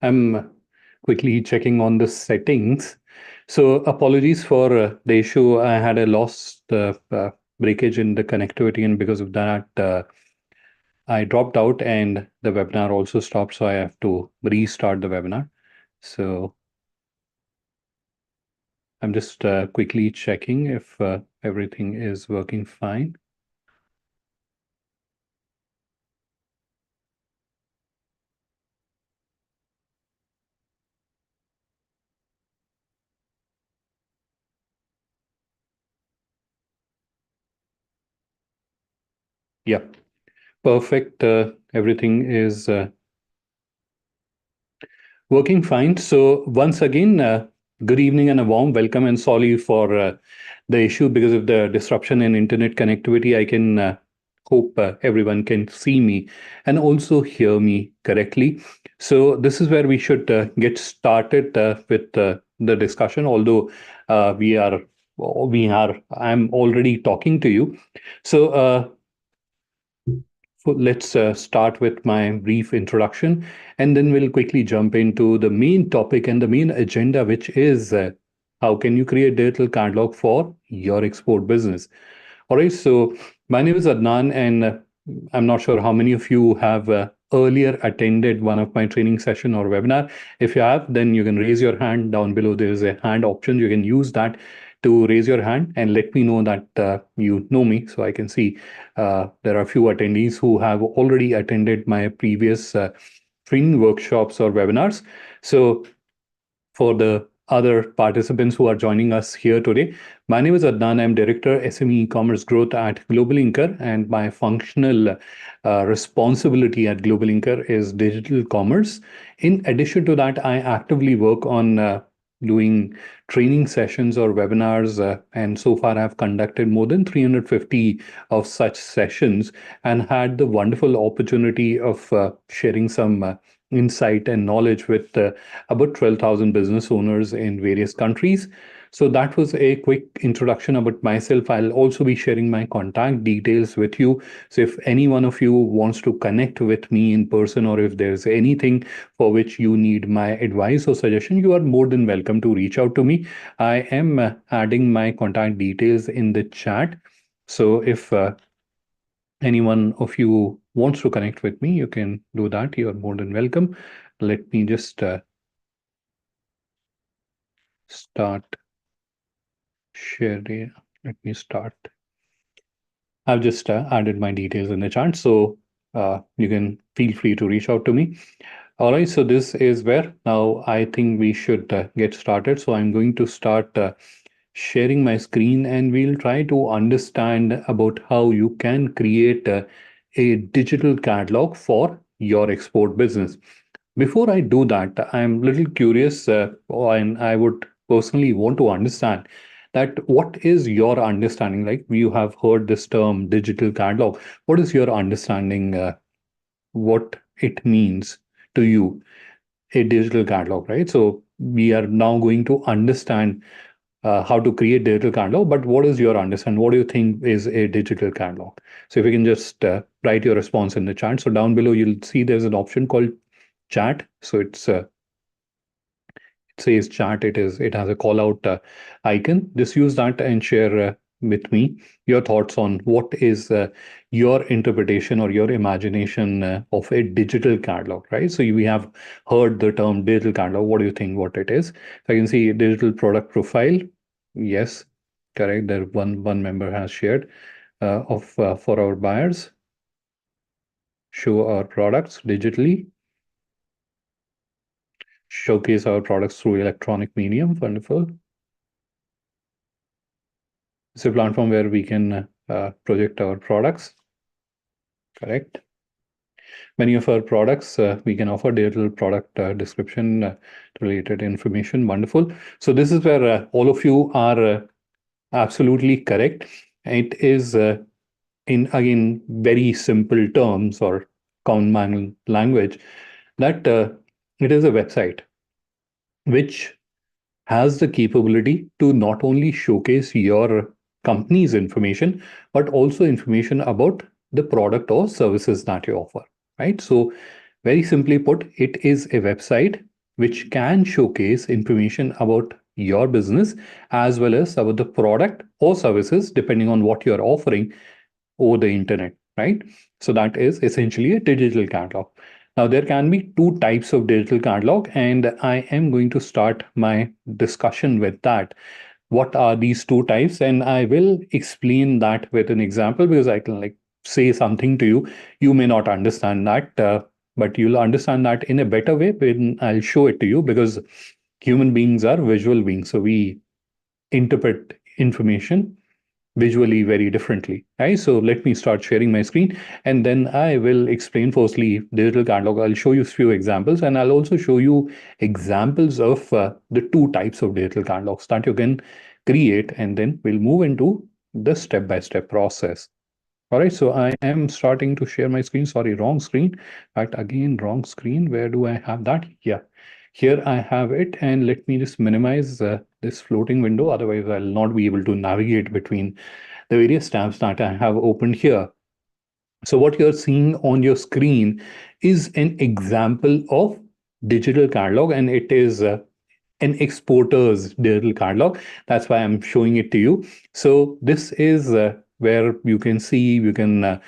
I'm quickly checking on the settings. So apologies for the issue. I had a lost breakage in the connectivity, and because of that, I dropped out and the webinar also stopped. So I have to restart the webinar. So I'm just quickly checking if everything is working fine. Yeah, perfect. Everything is working fine. So once again, good evening and a warm welcome, and sorry for the issue because of the disruption in internet connectivity. I can hope everyone can see me and also hear me correctly. So this is where we should get started with the discussion. Although I'm already talking to you. So let's start with my brief introduction, and then we'll quickly jump into the main topic and the main agenda, which is how can you create digital catalog for your export business. All right, so my name is Adnan, and I'm not sure how many of you have earlier attended one of my training session or webinar. If you have, then you can raise your hand down below. There is a hand option. You can use that to raise your hand and let me know that you know me, so I can see there are a few attendees who have already attended my previous training workshops or webinars. So for the other participants who are joining us here today, my name is Adnan. I'm Director SME E-commerce Growth at Global Inker, and my functional responsibility at Global Inker is digital commerce. In addition to that, I actively work on doing training sessions or webinars, and so far I've conducted more than 350 of such sessions and had the wonderful opportunity of sharing some insight and knowledge with about 12,000 business owners in various countries. So that was a quick introduction about myself. I'll also be sharing my contact details with you. So if any one of you wants to connect with me in person, or if there's anything for which you need my advice or suggestion, you are more than welcome to reach out to me. I am adding my contact details in the chat. So if any one of you wants to connect with me, you can do that. You're more than welcome. Let me just start sharing. Let me start. I've just added my details in the chat, so you can feel free to reach out to me. All right, so this is where now I think we should get started. So I'm going to start sharing my screen, and we'll try to understand about how you can create a digital catalog for your export business. Before I do that, I'm a little curious, and I would personally want to understand that what is your understanding? Like, you have heard this term digital catalog. What is your understanding? What it means to you, a digital catalog, right? So we are now going to understand how to create digital catalog. But what is your understanding? What do you think is a digital catalog? So if you can just write your response in the chat. So down below, you'll see there's an option called chat. So it says chat. It has a call out icon. Just use that and share with me your thoughts on what is your interpretation or your imagination of a digital catalog, right? So we have heard the term digital catalog. What do you think what it is? So I can see digital product profile. Yes, correct. There one member has shared of for our buyers. Show our products digitally. Showcase our products through electronic medium. Wonderful. It's a platform where we can project our products. Correct. Many of our products, we can offer digital product description related information. Wonderful. So this is where all of you are absolutely correct. It is in, again, very simple terms or common man language, that it is a website which has the capability to not only showcase your company's information, but also information about the product or services that you offer, right? So very simply put, it is a website which can showcase information about your business as well as about the product or services, depending on what you're offering over the internet, right? So that is essentially a digital catalog. Now, there can be two types of digital catalog, and I am going to start my discussion with that. What are these two types? And I will explain that with an example because I can like say something to you. You may not understand that, but you'll understand that in a better way when I'll show it to you because human beings are visual beings. So we interpret information visually very differently, right? So let me start sharing my screen and then I will explain firstly digital catalog. I'll show you a few examples and I'll also show you examples of the two types of digital catalogs that you can create, and then we'll move into the step-by-step process. All right, so I am starting to share my screen. Sorry, wrong screen. But again, wrong screen. Where do I have that? Yeah, here I have it. And let me just minimize this floating window. Otherwise, I'll not be able to navigate between the various tabs that I have opened here. So what you're seeing on your screen is an example of digital catalog, and it is an exporter's digital catalog. That's why I'm showing it to you. So this is where you can see, you can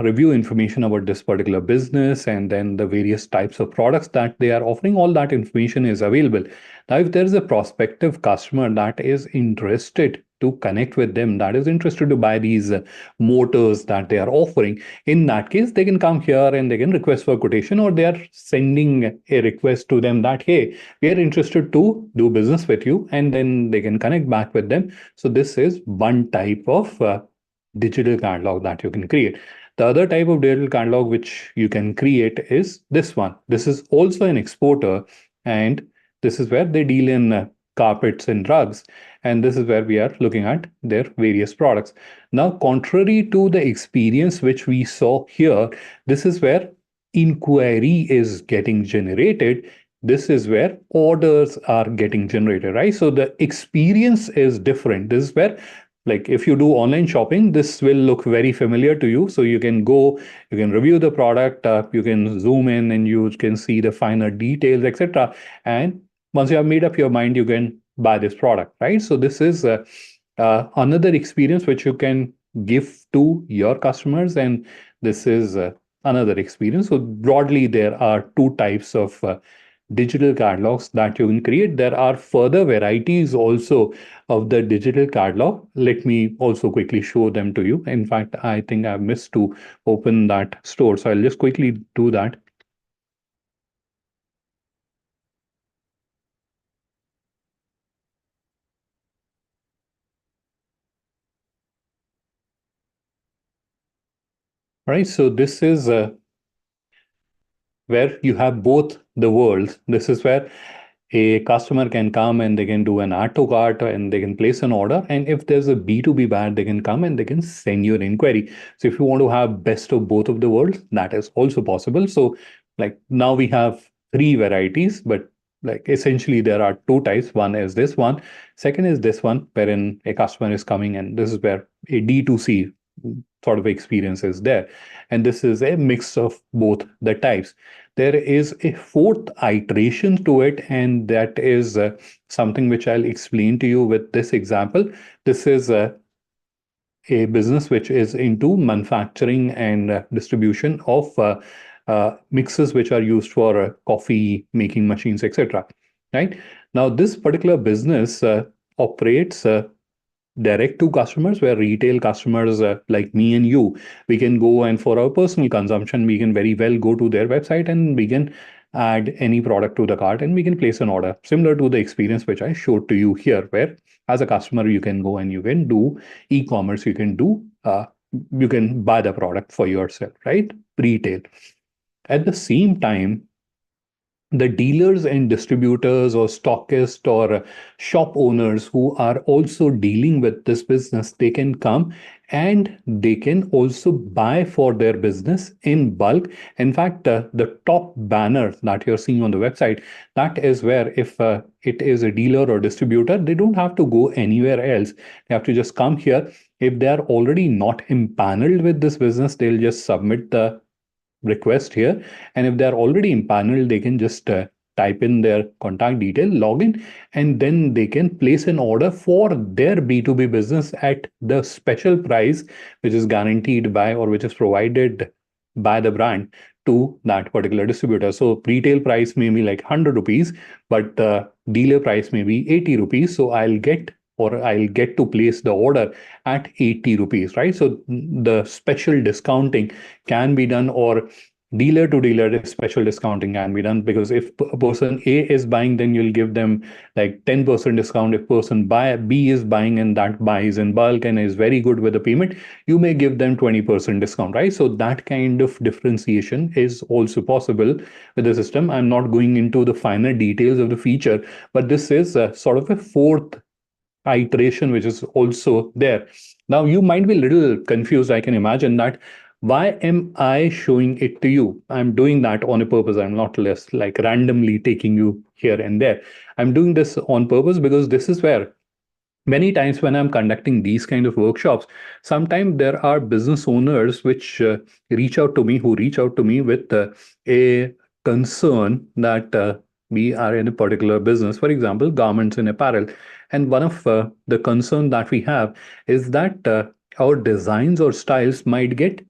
review information about this particular business and then the various types of products that they are offering. All that information is available. Now, if there is a prospective customer that is interested to connect with them, that is interested to buy these motors that they are offering, in that case, they can come here and they can request for quotation, or they are sending a request to them that, hey, we are interested to do business with you, and then they can connect back with them. So this is one type of digital catalog that you can create. The other type of digital catalog which you can create is this one. This is also an exporter, and this is where they deal in carpets and rugs, and this is where we are looking at their various products. Now, contrary to the experience which we saw here, this is where inquiry is getting generated. This is where orders are getting generated, right? So the experience is different. This is where, like, if you do online shopping, this will look very familiar to you. So you can go, you can review the product, you can zoom in and you can see the finer details, etc. And once you have made up your mind, you can buy this product, right? So this is another experience which you can give to your customers, and this is another experience. So broadly, there are two types of digital catalogs that you can create. There are further varieties also of the digital catalog. Let me also quickly show them to you. In fact, I think I've missed to open that store, so I'll just quickly do that. All right, so this is where you have both the worlds. This is where a customer can come and they can do an add to cart and they can place an order. And if there's a B2B buyer, they can come and they can send you an inquiry. So if you want to have best of both of the worlds, that is also possible. So like now we have three varieties, but like essentially there are two types. One is this one. Second is this one, wherein a customer is coming, and this is where a D2C sort of experience is there. And this is a mix of both the types. There is a fourth iteration to it, and that is something which I'll explain to you with this example. This is a business which is into manufacturing and distribution of mixes which are used for coffee making machines, etc. Right now, this particular business operates direct to customers, where retail customers like me and you, we can go and for our personal consumption, we can very well go to their website and we can add any product to the cart and we can place an order, similar to the experience which I showed to you here, where as a customer you can go and you can do e-commerce, you can do you can buy the product for yourself, right? Retail. At the same time, the dealers and distributors or stockists or shop owners who are also dealing with this business, they can come and they can also buy for their business in bulk. In fact, the top banner that you're seeing on the website, that is where if it is a dealer or distributor, they don't have to go anywhere else. They have to just come here. If they are already not empaneled with this business, they'll just submit the request here, and if they're already empaneled, they can just type in their contact detail, log in, and then they can place an order for their B2B business at the special price, which is guaranteed by or which is provided by the brand to that particular distributor. So retail price may be like 100 rupees, but the dealer price may be 80 rupees. So I'll get to place the order at 80 rupees, right? So the special discounting can be done, or dealer to dealer special discounting can be done, because if a person A is buying, then you'll give them like 10% discount. If person B is buying and that buys in bulk and is very good with the payment, you may give them 20% discount, right? So that kind of differentiation is also possible with the system. I'm not going into the finer details of the feature, but this is sort of a fourth iteration which is also there. Now you might be a little confused. I can imagine that. Why am I showing it to you? I'm doing that on a purpose. I'm not less like randomly taking you here and there. I'm doing this on purpose because this is where many times when I'm conducting these kind of workshops, sometimes there are business owners which reach out to me with a concern that we are in a particular business, for example, garments and apparel. And one of the concern that we have is that our designs or styles might get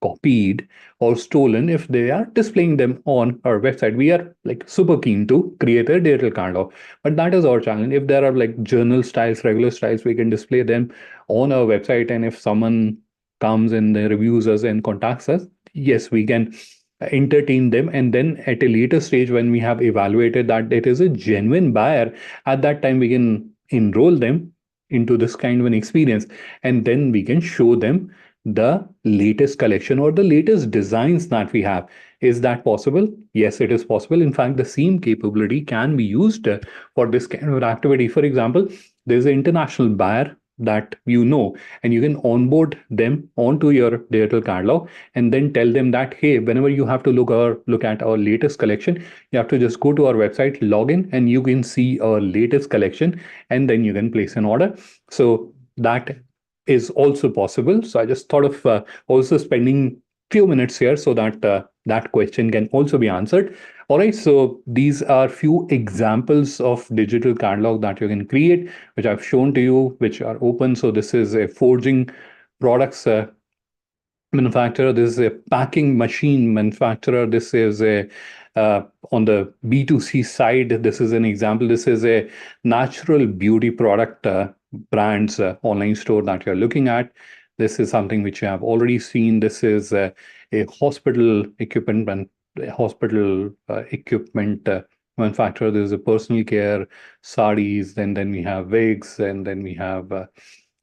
copied or stolen if they are displaying them on our website. We are like super keen to create a digital catalog, but that is our challenge. If there are like journal styles, regular styles, we can display them on our website. And if someone comes and reviews us and contacts us, yes, we can entertain them. And then at a later stage, when we have evaluated that it is a genuine buyer, at that time we can enroll them into this kind of an experience, and then we can show them the latest collection or the latest designs that we have. Is that possible? Yes, it is possible. In fact, the same capability can be used for this kind of activity. For example, there's an international buyer that you know, and you can onboard them onto your digital catalog, and then tell them that, hey, whenever you have to look at our latest collection, you have to just go to our website, log in, and you can see our latest collection, and then you can place an order. So that is also possible. So I just thought of also spending few minutes here so that that question can also be answered. All right, so these are few examples of digital catalog that you can create, which I've shown to you, which are open. So this is a forging products manufacturer. This is a packing machine manufacturer. This is a on the B2C side, this is an example. This is a natural beauty product brands online store that you're looking at. This is something which you have already seen. This is a hospital equipment manufacturer. There's a personal care, sarees, then we have wigs, and then we have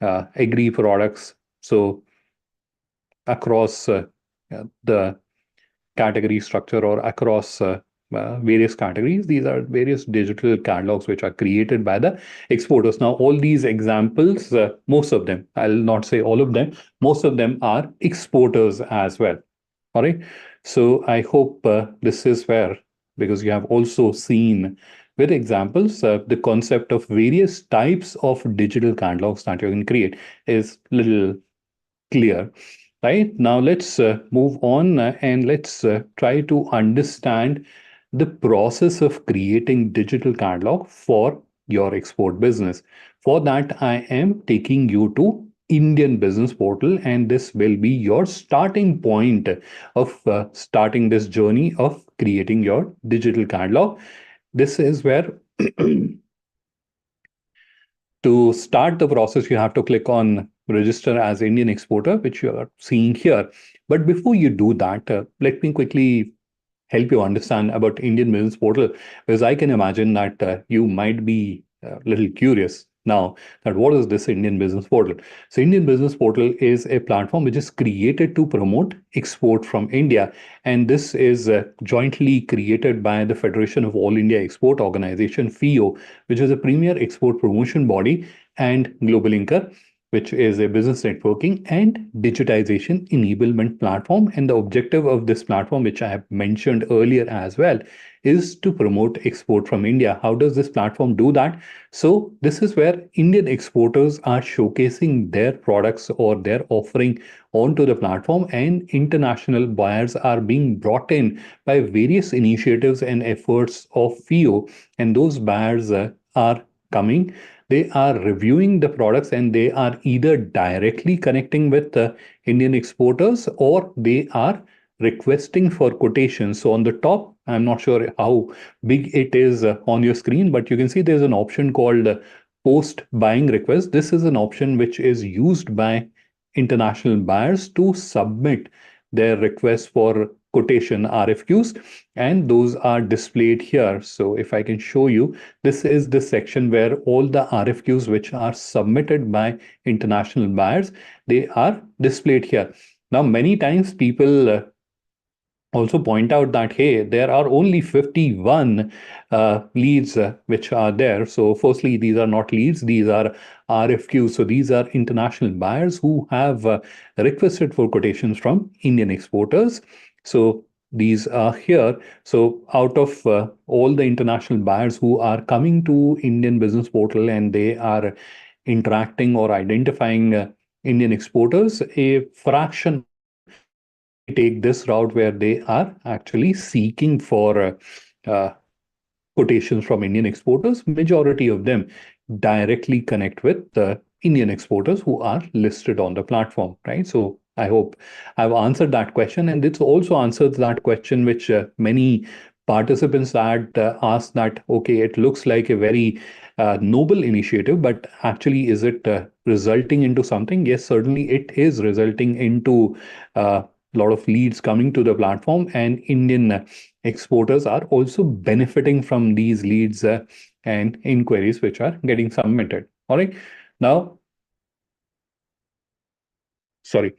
agri products. So across the category structure or across various categories. These are various digital catalogs which are created by the exporters. Now, all these examples, most of them, I'll not say all of them, most of them are exporters as well. All right. So I hope this is where, because you have also seen with examples, the concept of various types of digital catalogs that you can create is little clear. Right now, let's move on and let's try to understand the process of creating digital catalog for your export business. For that, I am taking you to Indian Business Portal, and this will be your starting point of starting this journey of creating your digital catalog. This is where to start the process, you have to click on register as Indian exporter, which you are seeing here. But before you do that, let me quickly help you understand about Indian Business Portal, because I can imagine that you might be a little curious now that what is this Indian Business Portal? So Indian Business Portal is a platform which is created to promote export from India, and this is jointly created by the Federation of All India Export Organization, FIO, which is a premier export promotion body, and Global Inker. which is a business networking and digitization enablement platform. And the objective of this platform, which I have mentioned earlier as well, is to promote export from India. How does this platform do that? So, this is where Indian exporters are showcasing their products or their offering onto the platform, and international buyers are being brought in by various initiatives and efforts of FIO. And those buyers are coming, they are reviewing the products, and they are either directly connecting with Indian exporters, or they are requesting for quotations. So on the top, I'm not sure how big it is on your screen, but you can see there's an option called post buying request. This is an option which is used by international buyers to submit their requests for quotation RFQs, and those are displayed here. So if I can show you, this is the section where all the RFQs which are submitted by international buyers, they are displayed here. Now, many times people also point out that, hey, there are only 51 leads which are there. So firstly, these are not leads, these are RFQs. So these are international buyers who have requested for quotations from Indian exporters. So these are here. So out of all the international buyers who are coming to Indian business portal, and they are interacting or identifying Indian exporters, a fraction of them, they take this route where they are actually seeking for quotations from Indian exporters. Majority of them directly connect with the Indian exporters who are listed on the platform, right? So I hope I've answered that question, and this also answers that question which many participants had asked, that okay, it looks like a very noble initiative, but actually, is it resulting into something? Yes, certainly it is resulting into a lot of leads coming to the platform, and Indian exporters are also benefiting from these leads and inquiries which are getting submitted. All right. Now, sorry,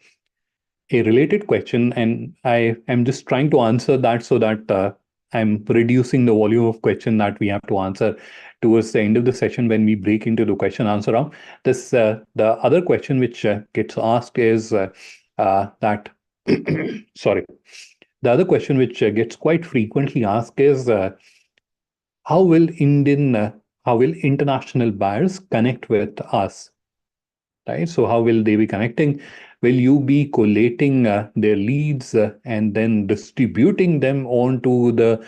a related question, and I am just trying to answer that so that I'm reducing the volume of question that we have to answer towards the end of the session when we break into the question answer round. This the other question which gets asked is that sorry, the other question which gets quite frequently asked is how will how will international buyers connect with us, right? So how will they be connecting? Will you be collating their leads and then distributing them onto the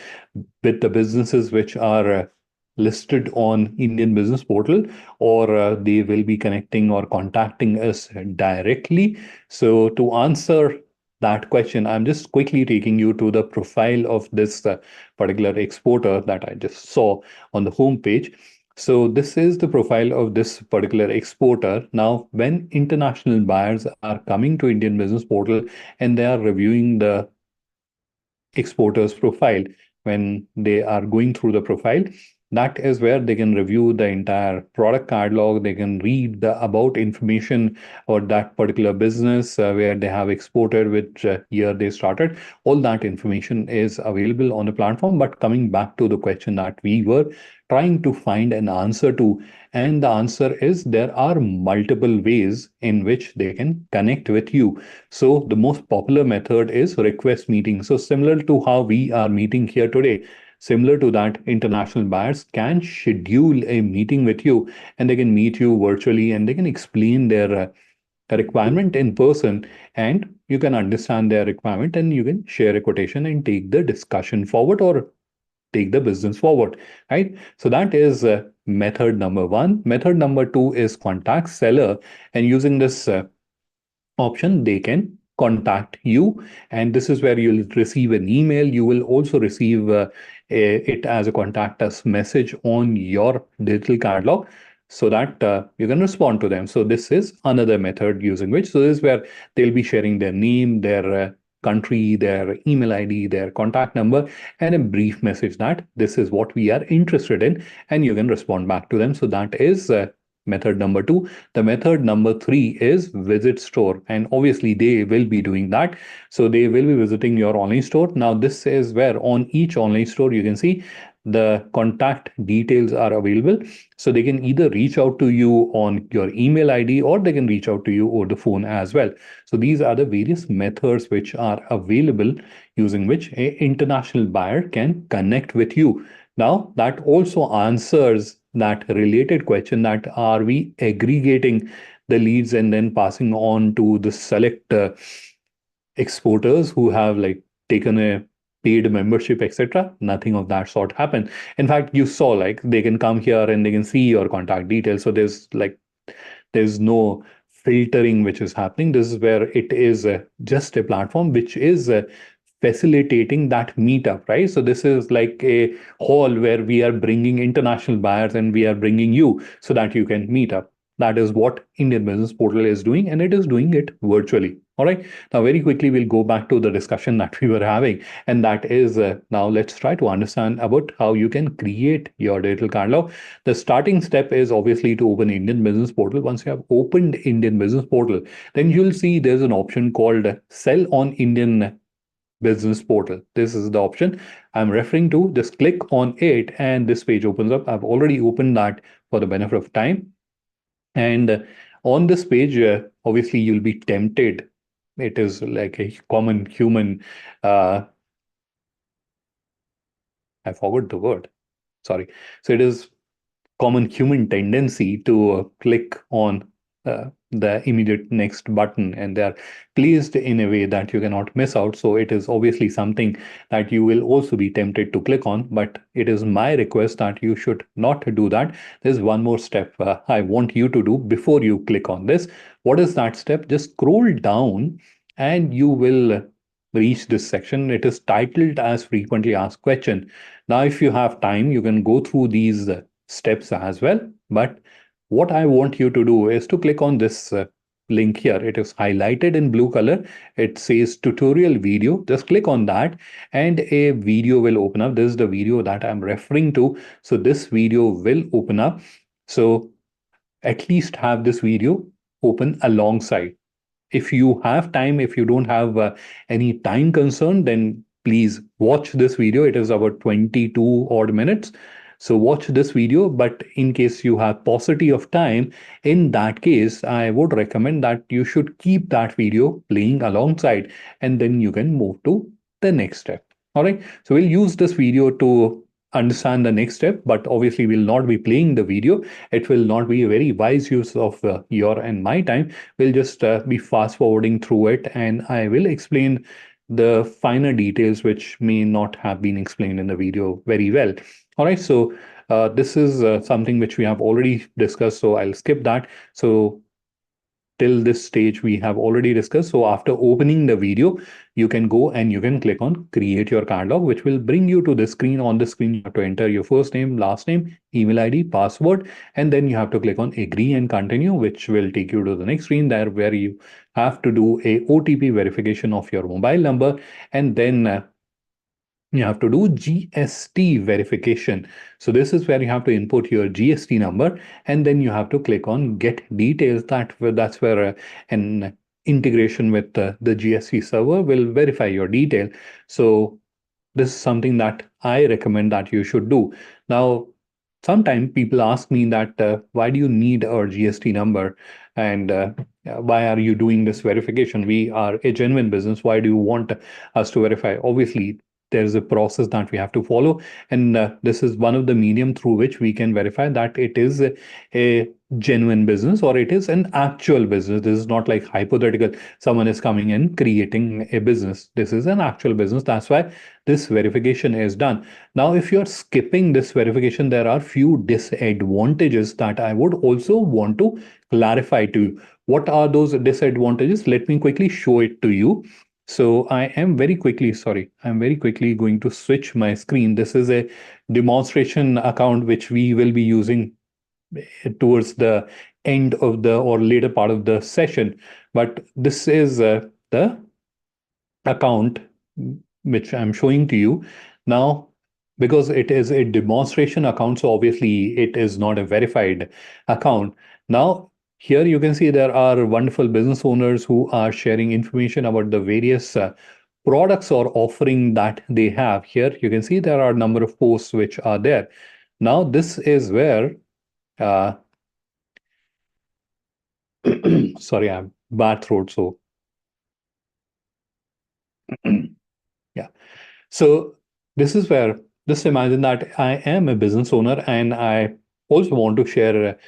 with the businesses which are listed on Indian Business Portal, or they will be connecting or contacting us directly? So to answer that question, I'm just quickly taking you to the profile of this particular exporter that I just saw on the home page. So this is the profile of this particular exporter. Now, when international buyers are coming to Indian Business Portal and they are reviewing the exporter's profile, when they are going through the profile, that is where they can review the entire product catalog. They can read the about information about that particular business, where they have exported, which year they started. All that information is available on the platform. But coming back to the question that we were trying to find an answer to, and the answer is there are multiple ways in which they can connect with you. So the most popular method is request meeting. So similar to how we are meeting here today, similar to that, international buyers can schedule a meeting with you, and they can meet you virtually, and they can explain their requirement in person, and you can understand their requirement, and you can share a quotation and take the discussion forward, or take the business forward, right? So that is method number one. Method number two is contact seller, and using this option, they can contact you, and this is where you'll receive an email. You will also receive it as a contact us message on your digital catalog, so that you can respond to them. So this is another method using which, so this is where they'll be sharing their name, their country, their email ID, their contact number, and a brief message that this is what we are interested in, and you can respond back to them. So that is method number two. The method number three is visit store, and obviously they will be doing that. So they will be visiting your online store. Now, this is where on each online store you can see the contact details are available. So they can either reach out to you on your email ID or they can reach out to you over the phone as well. So these are the various methods which are available using which a international buyer can connect with you. Now, that also answers that related question, that are we aggregating the leads and then passing on to the select exporters who have like taken a paid membership, etc. Nothing of that sort happened. In fact, you saw like they can come here and they can see your contact details. So there's no filtering which is happening. This is where it is just a platform which is facilitating that meetup, right? So this is like a hall where we are bringing international buyers and we are bringing you so that you can meet up. That is what Indian Business Portal is doing, and it is doing it virtually. All right. Now, very quickly, we'll go back to the discussion that we were having, and that is now let's try to understand about how you can create your digital catalog. The starting step is obviously to open Indian Business Portal. Once you have opened Indian Business Portal, then you'll see there's an option called Sell on Indian Business Portal. This is the option I'm referring to. Just click on it, and this page opens up. I've already opened that for the benefit of time. And on this page, obviously, you'll be tempted. It is like a common human, I forgot the word. Sorry. So it is common human tendency to click on the immediate next button, and they are placed in a way that you cannot miss out. So it is obviously something that you will also be tempted to click on, but it is my request that you should not do that. There's one more step I want you to do before you click on this. What is that step? Just scroll down and you will reach this section. It is titled as frequently asked question. Now, if you have time, you can go through these steps as well. But what I want you to do is to click on this link here. It is highlighted in blue color. It says tutorial video. Just click on that and a video will open up. This is the video that I'm referring to. So this video will open up. So at least have this video open alongside. If you have time, if you don't have any time concern, then please watch this video. It is about 22 odd minutes. So watch this video, but in case you have paucity of time, in that case, I would recommend that you should keep that video playing alongside, and then you can move to the next step. All right. So we'll use this video to understand the next step, but obviously we'll not be playing the video. It will not be a very wise use of your and my time. We'll just be fast forwarding through it, and I will explain the finer details which may not have been explained in the video very well. All right, so this is something which we have already discussed, so I'll skip that. So till this stage we have already discussed. So after opening the video, you can go and you can click on create your catalog, which will bring you to the screen. On the screen, you have to enter your first name, last name, email ID, password, and then you have to click on agree and continue, which will take you to the next screen there where you have to do a OTP verification of your mobile number, and then you have to do GST verification. So this is where you have to input your GST number, and then you have to click on get details. That's where an integration with the GST server will verify your detail. So this is something that I recommend that you should do. Now, sometimes people ask me that why do you need our GST number, and why are you doing this verification? We are a genuine business. Why do you want us to verify? Obviously, there's a process that we have to follow, and this is one of the medium through which we can verify that it is a genuine business or it is an actual business. This is not like hypothetical. Someone is coming and creating a business. This is an actual business. That's why this verification is done. Now, if you're skipping this verification, there are few disadvantages that I would also want to clarify to you. What are those disadvantages? Let me quickly show it to you. So I'm very quickly going to switch my screen. This is a demonstration account which we will be using towards the end of the or later part of the session. But this is the account which I'm showing to you now, because it is a demonstration account, so obviously it is not a verified account. Now, here you can see there are wonderful business owners who are sharing information about the various products or offering that they have. Here you can see there are a number of posts which are there. Now this is where uh, sorry, I'm bad throat, so yeah. So this is where, just imagine that I am a business owner and I also want to share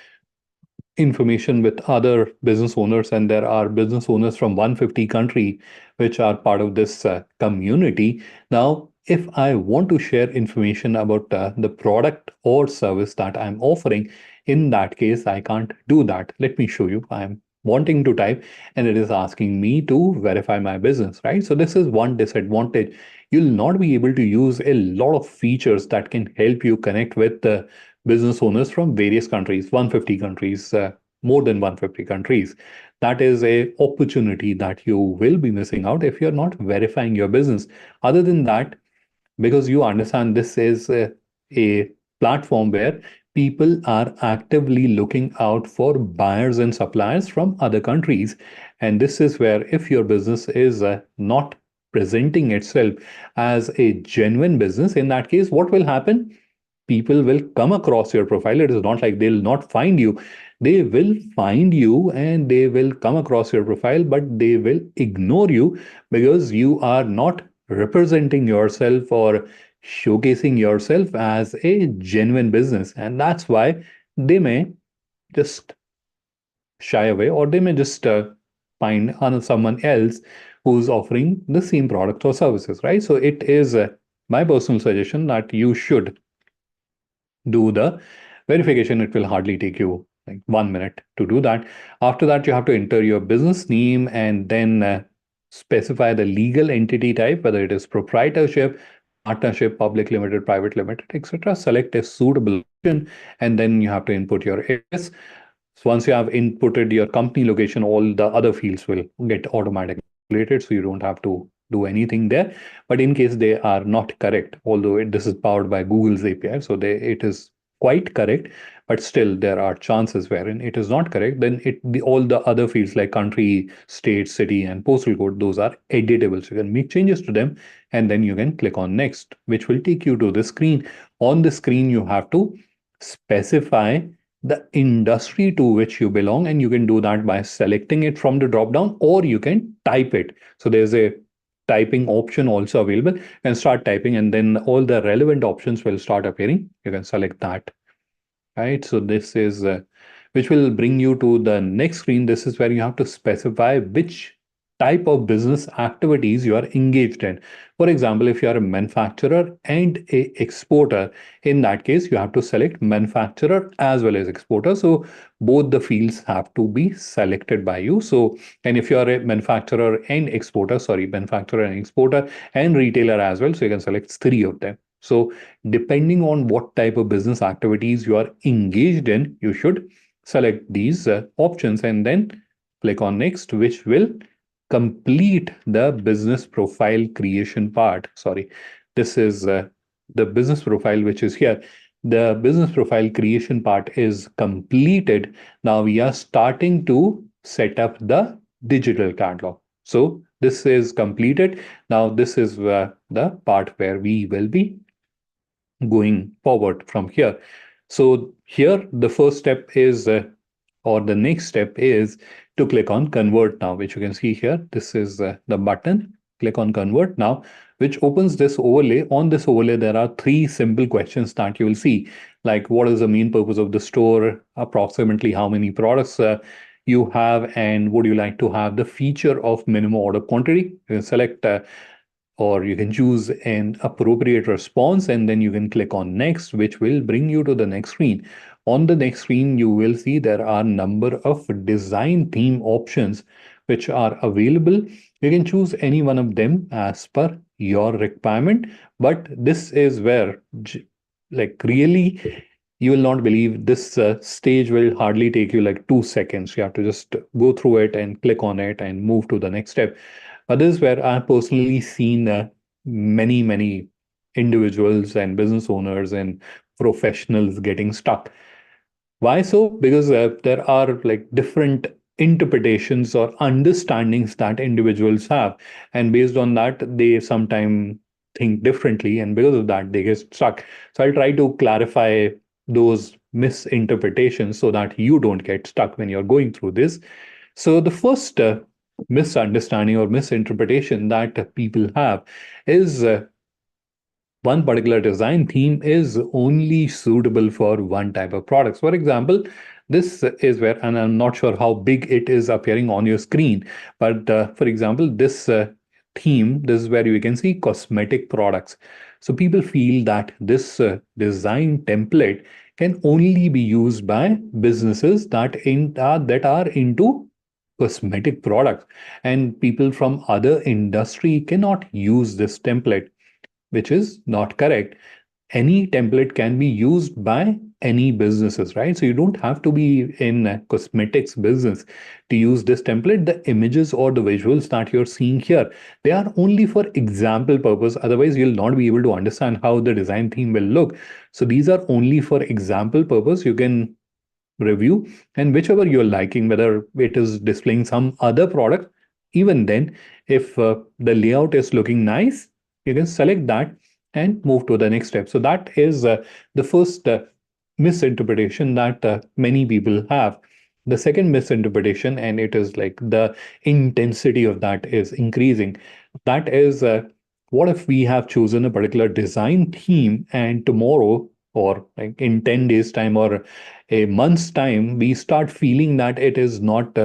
information with other business owners, and there are business owners from 150 country which are part of this community. Now if I want to share information about the product or service that I'm offering, in that case I can't do that. Let me show you. I'm wanting to type and it is asking me to verify my business, right? So this is one disadvantage. You'll not be able to use a lot of features that can help you connect with the business owners from various countries, 150 countries, more than 150 countries. That is a opportunity that you will be missing out if you're not verifying your business. Other than that, because you understand this is a platform where people are actively looking out for buyers and suppliers from other countries. And this is where, if your business is not presenting itself as a genuine business, in that case, what will happen? People will come across your profile. It is not like they'll not find you. They will find you and they will come across your profile, but they will ignore you because you are not representing yourself or showcasing yourself as a genuine business. And that's why they may just shy away, or they may just find someone else who's offering the same products or services, right? So it is my personal suggestion that you should do the verification. It will hardly take you like 1 minute to do that. After that, you have to enter your business name and then specify the legal entity type, whether it is proprietorship, partnership, public limited, private limited, etc. Select a suitable option, and then you have to input your address. So once you have inputted your company location, all the other fields will get automatically calculated, so you don't have to do anything there. But in case they are not correct, although this is powered by Google's API, so it is quite correct, but still there are chances wherein it is not correct. Then all the other fields like country, state, city, and postal code, those are editable. So you can make changes to them, and then you can click on next, which will take you to the screen. On the screen, you have to specify the industry to which you belong, and you can do that by selecting it from the drop down, or you can type it. So there's a typing option also available. You can start typing and then all the relevant options will start appearing. You can select that, right? So this is which will bring you to the next screen. This is where you have to specify which type of business activities you are engaged in. For example, if you are a manufacturer and a exporter, in that case, you have to select manufacturer as well as exporter. So both the fields have to be selected by you. So, and if you are a manufacturer and exporter, sorry, manufacturer and exporter and retailer as well, so you can select three of them. So depending on what type of business activities you are engaged in, you should select these options and then click on next, which will complete the business profile creation part. Sorry, this is the business profile which is here. The business profile creation part is completed. Now we are starting to set up the digital catalog. So this is completed. Now this is the part where we will be going forward from here. So here the first step is, or the next step is to click on convert now, which you can see here. This is the button. Click on convert now, which opens this overlay. On this overlay, there are three simple questions that you will see, like what is the main purpose of the store, approximately how many products you have, and would you like to have the feature of minimum order quantity. You can select or you can choose an appropriate response, and then you can click on next, which will bring you to the next screen. On the next screen, you will see there are number of design theme options which are available. You can choose any one of them as per your requirement, but this is where like really you will not believe this stage will hardly take you like 2 seconds. You have to just go through it and click on it and move to the next step. But this is where I've personally seen many individuals and business owners and professionals getting stuck. Why so? Because there are like different interpretations or understandings that individuals have, and based on that they sometimes think differently, and because of that they get stuck. So I'll try to clarify those misinterpretations so that you don't get stuck when you're going through this. So the first misunderstanding or misinterpretation that people have is one particular design theme is only suitable for one type of products. For example, this is where, and I'm not sure how big it is appearing on your screen, but for example, this theme, this is where you can see cosmetic products. So people feel that this design template can only be used by businesses that are into cosmetic products, and people from other industry cannot use this template, which is not correct. Any template can be used by any businesses, right? So you don't have to be in a cosmetics business to use this template. The images or the visuals that you're seeing here, they are only for example purpose. Otherwise, you'll not be able to understand how the design theme will look. So these are only for example purpose. You can review, and whichever you're liking, whether it is displaying some other product, even then, if the layout is looking nice, you can select that and move to the next step. So that is the first misinterpretation that many people have. The second misinterpretation, and it is like the intensity of that is increasing, that is what if we have chosen a particular design theme and tomorrow, or like in 10 days time or a month's time, we start feeling that it is not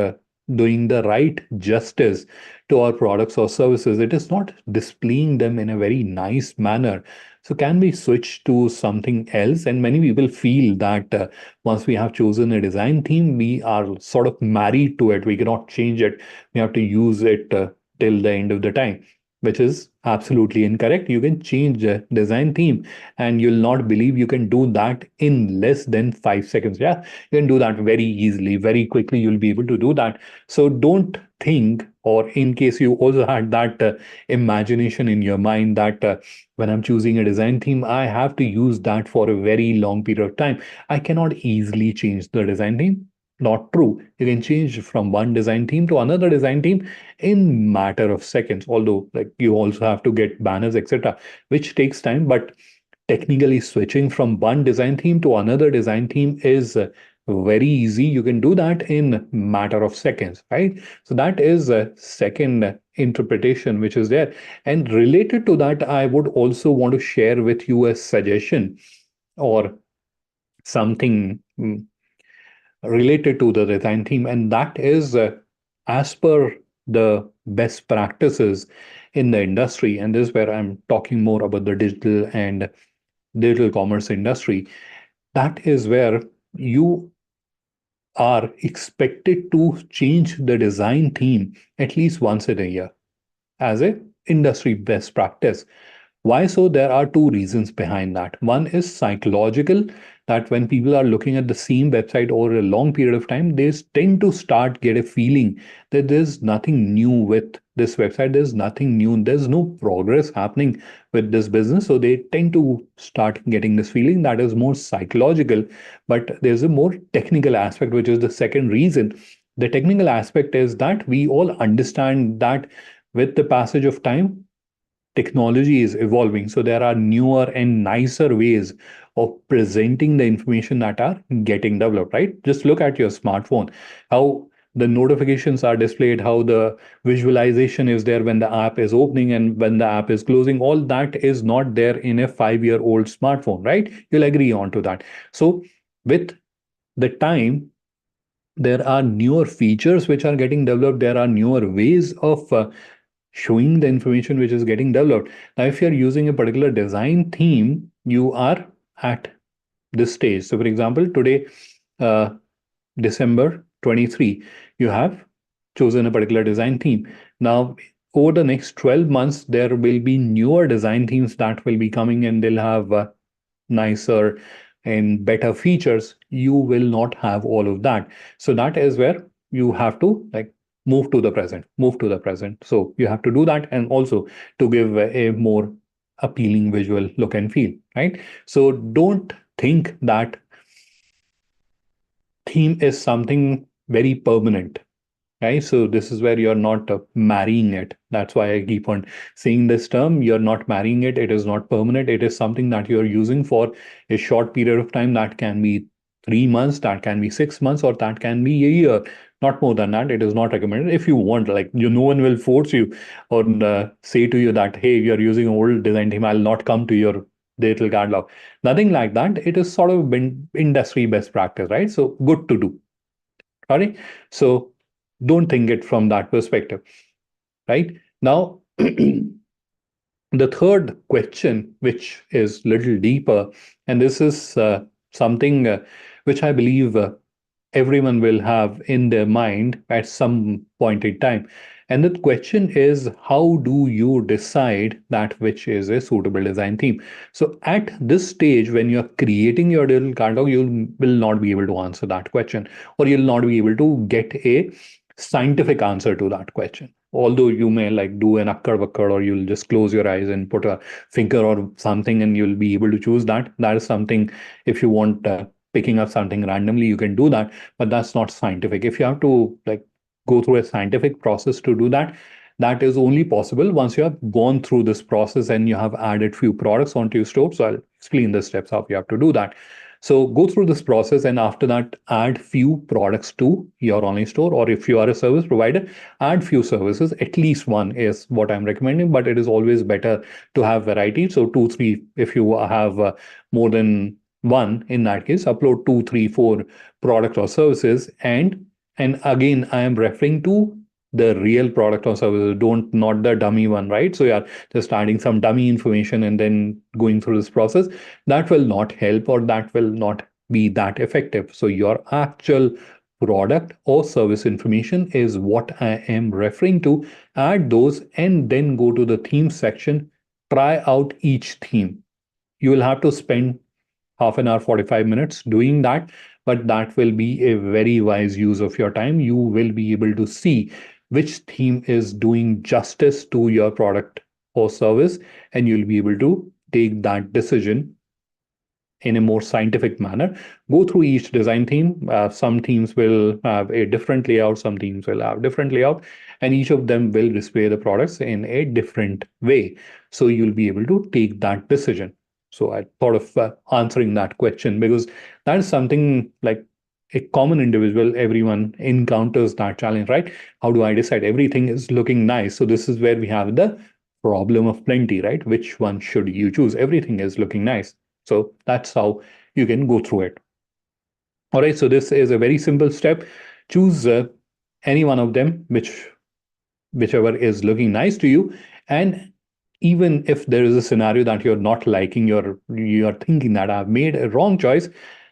doing the right justice to our products or services. It is not displaying them in a very nice manner. So can we switch to something else? And many people feel that once we have chosen a design theme, we are sort of married to it. We cannot change it. We have to use it till the end of the time, which is absolutely incorrect. You can change a design theme, and you'll not believe you can do that in less than 5 seconds. Yeah, you can do that very easily, very quickly. You'll be able to do that. So don't think, or in case you also had that imagination in your mind that when I'm choosing a design theme, I have to use that for a very long period of time. I cannot easily change the design theme. Not true. You can change from one design theme to another design theme in matter of seconds. Although, like, you also have to get banners, etc., which takes time. But technically, switching from one design theme to another design theme is very easy. You can do that in matter of seconds, right? So that is a second interpretation which is there. And related to that, I would also want to share with you a suggestion or something related to the design theme, and that is as per the best practices in the industry. And this is where I'm talking more about the digital and digital commerce industry. That is where you are expected to change the design theme at least once in a year as a industry best practice. Why so? There are two reasons behind that. One is psychological, that when people are looking at the same website over a long period of time, they tend to start get a feeling that there's nothing new with this website. There's nothing new. There's no progress happening with this business. So they tend to start getting this feeling that is more psychological. But there's a more technical aspect, which is the second reason. The technical aspect is that we all understand that with the passage of time, technology is evolving. So there are newer and nicer ways of presenting the information that are getting developed, right? Just look at your smartphone, how the notifications are displayed, how the visualization is there when the app is opening and when the app is closing. All that is not there in a 5-year-old smartphone, right? You'll agree on to that. So with the time, there are newer features which are getting developed. There are newer ways of showing the information which is getting developed. Now, if you're using a particular design theme, you are at this stage. So, for example, today, uh, December 23, you have chosen a particular design theme. Now, over the next 12 months, there will be newer design themes that will be coming, and they'll have nicer and better features. You will not have all of that. So that is where you have to like move to the present. So you have to do that, and also to give a more appealing visual look and feel, right? So don't think that theme is something very permanent. right? So this is where you're not marrying it. That's why I keep on saying this term. You're not marrying it. It is not permanent. It is something that you're using for a short period of time. That can be 3 months, that can be 6 months, or that can be a year. Not more than that. It is not recommended. If you want, like, no one will force you or say to you that, hey, you're using old design team, I'll not come to your digital catalog. Nothing like that. It is sort of been industry best practice, right? So good to do. All right. So don't think it from that perspective, right? Now, the third question, which is little deeper, and this is something which I believe everyone will have in their mind at some point in time. And the question is, how do you decide that which is a suitable design theme? So at this stage, when you're creating your digital catalog, you will not be able to answer that question, or you'll not be able to get a scientific answer to that question. Although you may like do an akkad bakkad, or you'll just close your eyes and put a finger or something, and you'll be able to choose that. That is something, if you want picking up something randomly, you can do that, but that's not scientific. If you have to like go through a scientific process to do that, that is only possible once you have gone through this process and you have added few products onto your store. So I'll explain the steps how you have to do that. So go through this process, and after that add few products to your online store, or if you are a service provider, add few services. At least one is what I'm recommending, but it is always better to have variety. So two, three, if you have more than one, in that case upload two, three, four product or services. And again, I am referring to the real product or service, don't not the dummy one, right? So yeah, just adding some dummy information and then going through this process, that will not help, or that will not be that effective. So your actual product or service information is what I am referring to. Add those and then go to the theme section. Try out each theme. You will have to spend half an hour, 45 minutes doing that, but that will be a very wise use of your time. You will be able to see which theme is doing justice to your product or service, and you'll be able to take that decision in a more scientific manner. Go through each design theme. Some themes will have a different layout, some themes will have different layout, and each of them will display the products in a different way. So you'll be able to take that decision. So I thought of answering that question, because that is something like a common individual, everyone encounters that challenge, right? How do I decide? Everything is looking nice. So this is where we have the problem of plenty, right? Which one should you choose? Everything is looking nice. So that's how you can go through it. All right, so this is a very simple step. Choose any one of them, whichever is looking nice to you. And even if there is a scenario that you're not liking, you're thinking that I've made a wrong choice,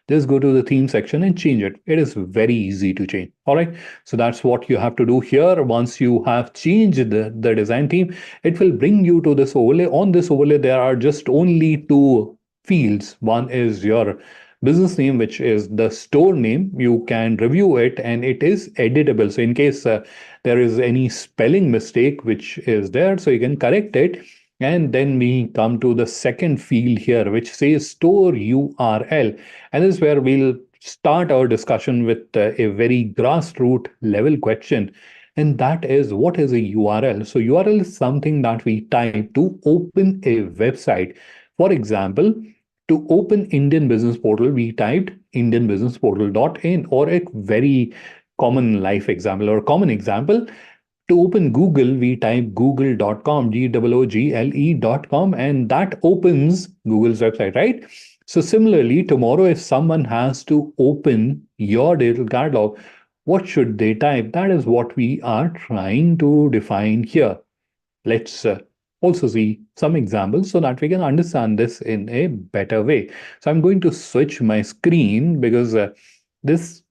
just go to the theme section and change it. It is very easy to change. All right. So that's what you have to do here. Once you have changed the design theme, it will bring you to this overlay. On this overlay, there are just only two fields. One is your business name, which is the store name. You can review it and it is editable. So in case there is any spelling mistake which is there, so you can correct it. And then we come to the second field here, which says store URL. And this is where we'll start our discussion with a very grassroots level question. And that is, what is a URL? So URL is something that we type to open a website. For example, to open Indian Business Portal, we typed indianbusinessportal.in, or a very common life example or common example. To open Google, we type google.com, google.com, and that opens Google's website, right? So similarly, tomorrow, if someone has to open your digital catalog, what should they type? That is what we are trying to define here. Let's also see some examples so that we can understand this in a better way. So I'm going to switch my screen, because this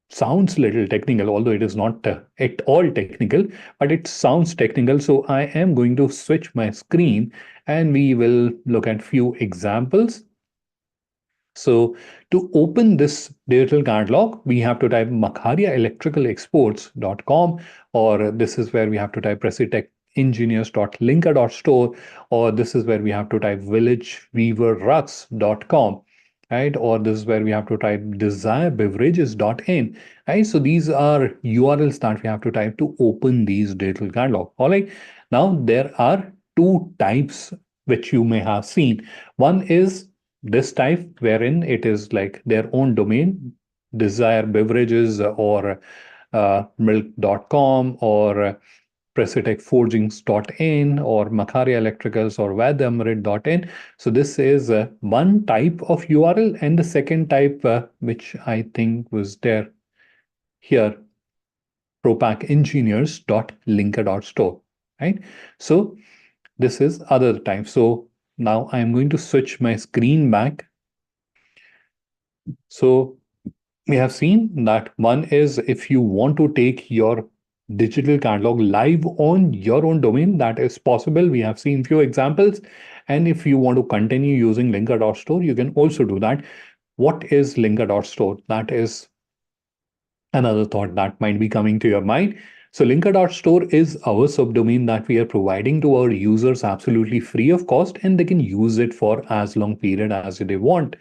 sounds a little technical, although it is not at all technical, but it sounds technical. So I am going to switch my screen and we will look at few examples. So to open this digital catalog, we have to type makhariaelectricalexports.com, or this is where we have to type precitechengineers.linker.store, or this is where we have to type villageweaverrugs.com. right? Or this is where we have to type desirebeverages.in, right? So these are URLs that we have to type to open these digital catalog. All right. Now there are two types which you may have seen. One is this type wherein it is like their own domain, desire beverages or milk.com or Precitek or Makaria Electricals or Vadamarit.in. So this is one type of URL, and the second type, which I think was there here, propackengineers.linker.store, right? So this is other type. So now I'm going to switch my screen back. So we have seen that one is if you want to take your digital catalog live on your own domain, that is possible. We have seen few examples. And if you want to continue using linker.store, you can also do that. What is linker.store? That is another thought that might be coming to your mind. So linker.store is our subdomain that we are providing to our users absolutely free of cost, and they can use it for as long period as they want.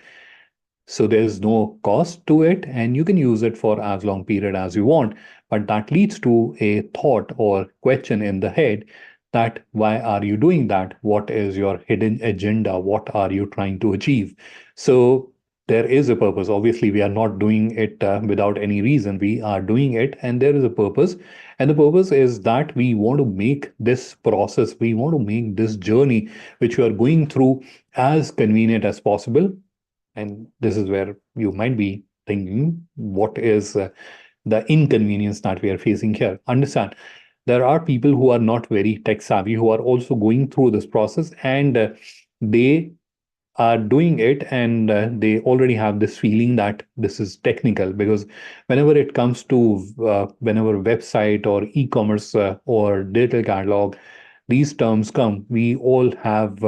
So there's no cost to it, and you can use it for as long period as you want. But that leads to a thought or question in the head that why are you doing that? What is your hidden agenda? What are you trying to achieve? So there is a purpose. Obviously, we are not doing it without any reason. We are doing it, and there is a purpose. And the purpose is that we want to make this process, we want to make this journey which you are going through as convenient as possible. And this is where you might be thinking, what is the inconvenience that we are facing here? Understand, there are people who are not very tech savvy who are also going through this process, and they are doing it, and they already have this feeling that this is technical, because whenever it comes to whenever website or e-commerce or digital catalog, these terms come, we all have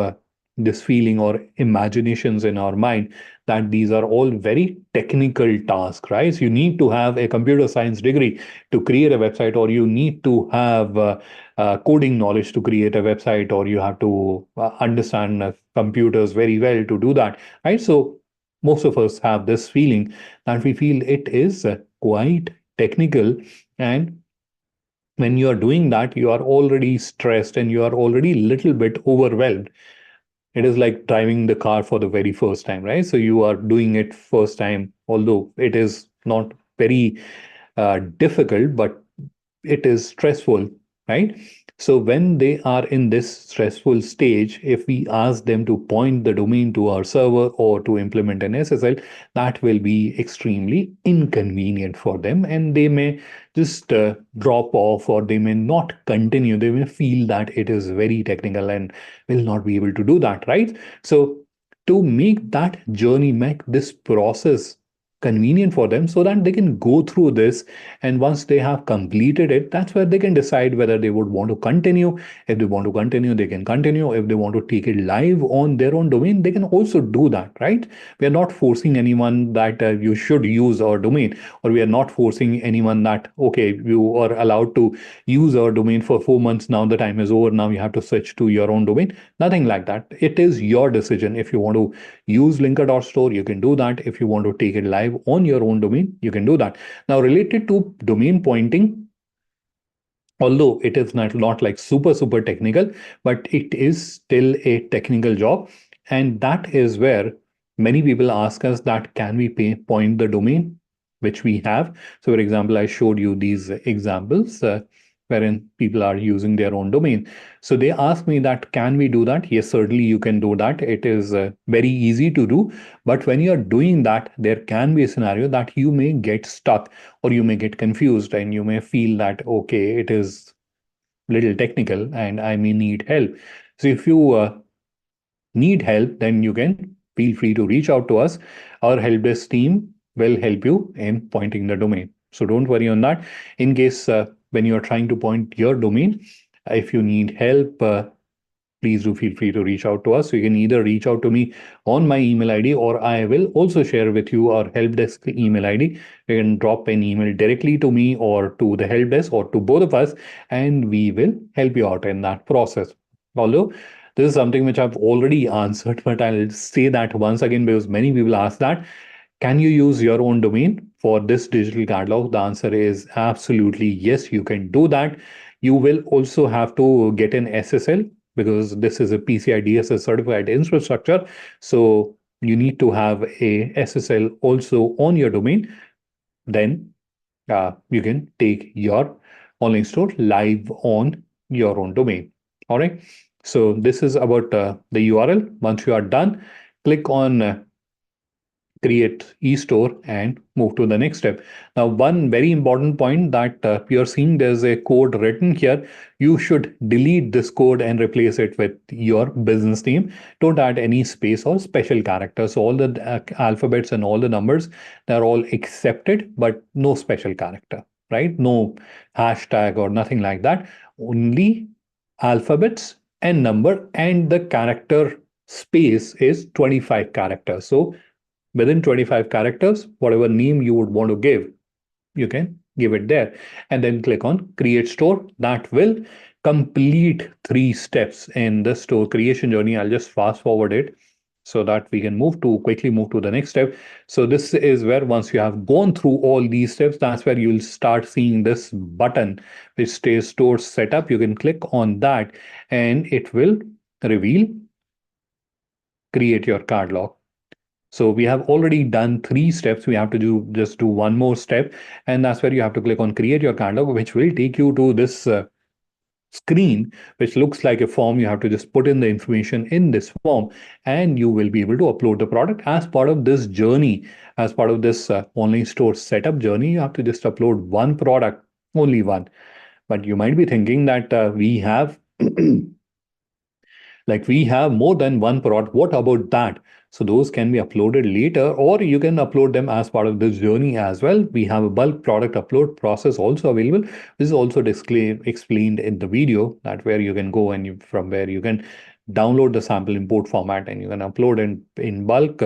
this feeling or imaginations in our mind that these are all very technical tasks, right? So you need to have a computer science degree to create a website, or you need to have coding knowledge to create a website, or you have to understand computers very well to do that, right? So most of us have this feeling that we feel it is quite technical, and when you are doing that, you are already stressed and you are already a little bit overwhelmed. It is like driving the car for the very first time, right? So you are doing it first time, although it is not very difficult, but it is stressful, right? So when they are in this stressful stage, if we ask them to point the domain to our server or to implement an SSL, that will be extremely inconvenient for them, and they may just drop off, or they may not continue. They may feel that it is very technical and will not be able to do that, right? So to make that journey, make this process convenient for them so that they can go through this, and once they have completed it, that's where they can decide whether they would want to continue. If they want to continue, they can continue. If they want to take it live on their own domain, they can also do that, right? We are not forcing anyone that you should use our domain, or we are not forcing anyone that, okay, you are allowed to use our domain for 4 months. Now the time is over. Now you have to switch to your own domain. Nothing like that. It is your decision. If you want to use linker.store, you can do that. If you want to take it live on your own domain, you can do that. Now, related to domain pointing, although it is not like super technical, but it is still a technical job. And that is where many people ask us that can we point the domain which we have. So for example, I showed you these examples wherein people are using their own domain. So they ask me that can we do that? Yes, certainly you can do that. It is very easy to do. But when you're doing that, there can be a scenario that you may get stuck, or you may get confused, and you may feel that, okay, it is little technical and I may need help. So if you need help, then you can feel free to reach out to us. Our help desk team will help you in pointing the domain. So don't worry on that. In case when you're trying to point your domain, if you need help, please do feel free to reach out to us. You can either reach out to me on my email ID, or I will also share with you our help desk email ID. You can drop an email directly to me or to the help desk or to both of us, and we will help you out in that process. Although This is something which I've already answered, but I'll say that once again because many people ask that. Can you use your own domain for this digital catalog? The answer is absolutely yes, you can do that. You will also have to get an SSL because this is a PCI DSS certified infrastructure. So you need to have a SSL also on your domain. Then you can take your online store live on your own domain. All right. So this is about the URL. Once you are done, click on create e-store and move to the next step. Now, one very important point that you're seeing, there's a code written here. You should delete this code and replace it with your business name. Don't add any space or special characters. So all the alphabets and all the numbers, they're all accepted, but no special character, right? No hashtag or nothing like that. Only alphabets and number, and the character space is 25 characters. So within 25 characters, whatever name you would want to give, you can give it there. And then click on create store. That will complete 3 steps in the store creation journey. I'll just fast forward it so that we can quickly move to the next step. So this is where once you have gone through all these steps, that's where you'll start seeing this button which says store setup. You can click on that and it will reveal create your card log. So we have already done 3 steps. We have to just do one more step, and that's where you have to click on create your catalog, which will take you to this screen, which looks like a form. You have to just put in the information in this form, and you will be able to upload the product as part of this journey. As part of this online store setup journey, you have to just upload one product, only one. But you might be thinking that we have like we have more than one product. What about that? So those can be uploaded later, or you can upload them as part of this journey as well. We have a bulk product upload process also available. This is also explained in the video, that where you can go and from where you can download the sample import format and you can upload in bulk.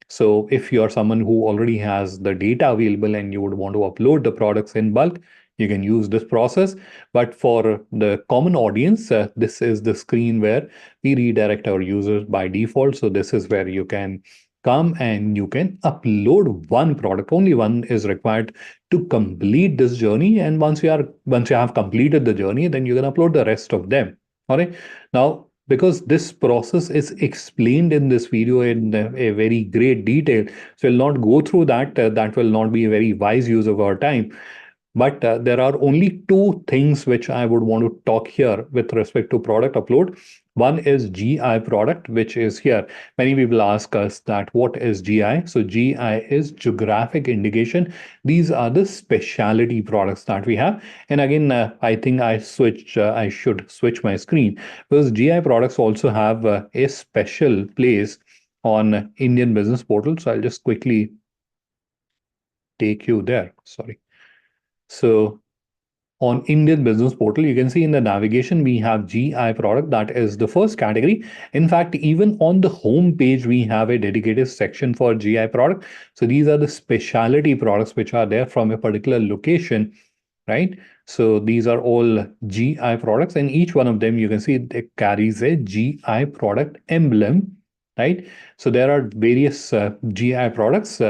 So if you're someone who already has the data available and you would want to upload the products in bulk, you can use this process. But for the common audience, this is the screen where we redirect our users by default. So this is where you can come and you can upload one product. Only one is required to complete this journey. And once you have completed the journey, then you can upload the rest of them. All right. Now, because this process is explained in this video in a very great detail, so we'll not go through that. That will not be a very wise use of our time. But there are only 2 things which I would want to talk here with respect to product upload. One is GI product, which is here. Many people ask us that what is GI? So GI is geographic indication. These are the specialty products that we have. And again, I think I should switch my screen because GI products also have a special place on Indian Business Portal. So I'll just quickly take you there. Sorry. So on Indian Business Portal, you can see in the navigation, we have GI product. That is the first category. In fact, even on the home page, we have a dedicated section for GI product. So these are the specialty products which are there from a particular location, right? So these are all GI products, and each one of them, you can see it carries a GI product emblem, right? So there are various GI products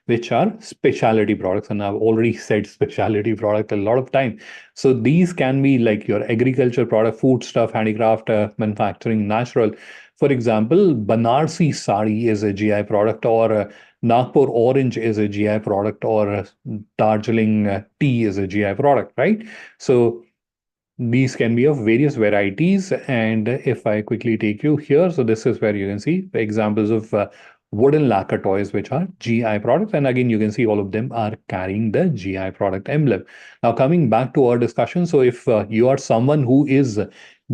which are specialty products, and I've already said specialty product a lot of time. So these can be like your agriculture product, food stuff, handicraft, manufacturing, natural. For example, Banarsi sari is a GI product, or Nagpur orange is a GI product, or Darjeeling tea is a GI product, right? So these can be of various varieties. And if I quickly take you here, so this is where you can see examples of wooden lacquer toys, which are GI products. And again, you can see all of them are carrying the GI product emblem. Now, coming back to our discussion. So if you are someone who is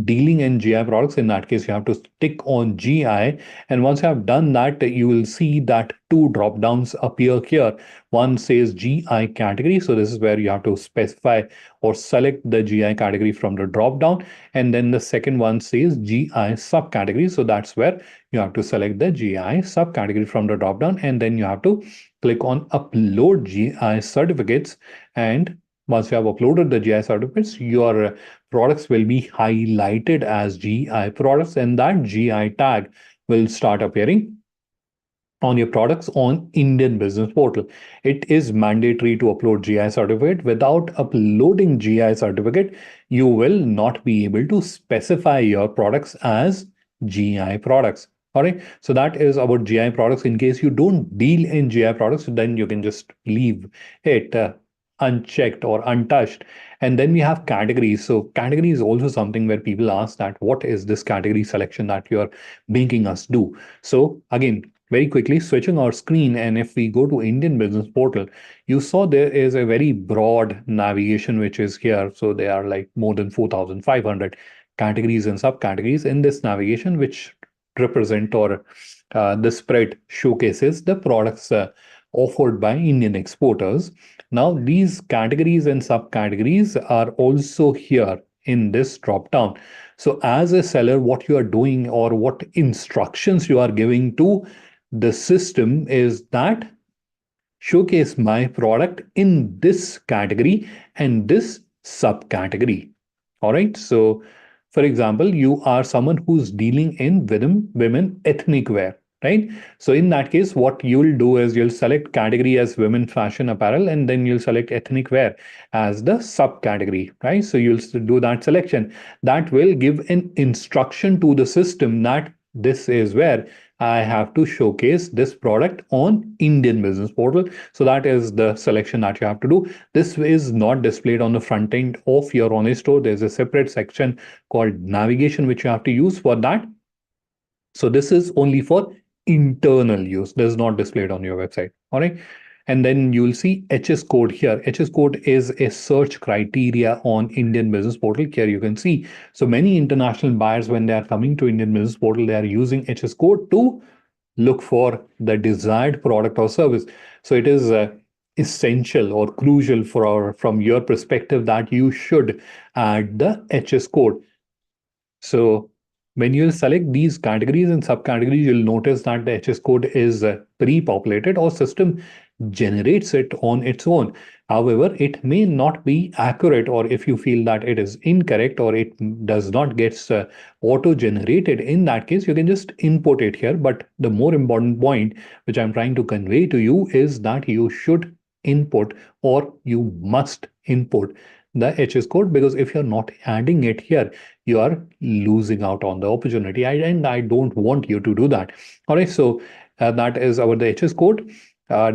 dealing in GI products, in that case, you have to tick on GI. And once you have done that, you will see that 2 drop downs appear here. One says GI category. So this is where you have to specify or select the GI category from the drop down. And then the second one says GI subcategory. So that's where you have to select the GI subcategory from the drop down. And then you have to click on upload GI certificates. And Once you have uploaded the GI certificates, your products will be highlighted as GI products, and that GI tag will start appearing on your products on Indian Business Portal. It is mandatory to upload GI certificate. Without uploading GI certificate, you will not be able to specify your products as GI products. All right. So that is about GI products. In case you don't deal in GI products, then you can just leave it unchecked or untouched. And then we have categories. So category is also something where people ask that what is this category selection that you're making us do? So again, very quickly switching our screen, and if we go to Indian Business Portal, you saw there is a very broad navigation which is here. So there are like more than 4,500 categories and subcategories in this navigation, which represent or the spread showcases the products offered by Indian exporters. Now these categories and subcategories are also here in this drop down. So as a seller, what you are doing or what instructions you are giving to the system is that showcase my product in this category and this subcategory. All right. So, for example, you are someone who's dealing in women ethnic wear, right? So, in that case, what you'll do is you'll select category as women fashion apparel, and then you'll select ethnic wear as the subcategory, right? So, you'll do that selection. That will give an instruction to the system that this is where I have to showcase this product on Indian Business Portal. So that is the selection that you have to do. This is not displayed on the front end of your online store. There's a separate section called navigation, which you have to use for that. So this is only for internal use. This is not displayed on your website. All right. And then you'll see HS code here. HS code is a search criteria on Indian Business Portal. Here you can see. So many international buyers, when they are coming to Indian Business Portal, they are using HS code to look for the desired product or service. So it is essential or crucial from your perspective that you should add the HS code. So when you select these categories and subcategories, you'll notice that the HS code is pre-populated or system generates it on its own. However, it may not be accurate, or if you feel that it is incorrect or it does not get auto-generated, in that case, you can just import it here. But the more important point which I'm trying to convey to you is that you should input or you must input the HS code, because if you're not adding it here, you are losing out on the opportunity. And I don't want you to do that. All right, so that is our the HS code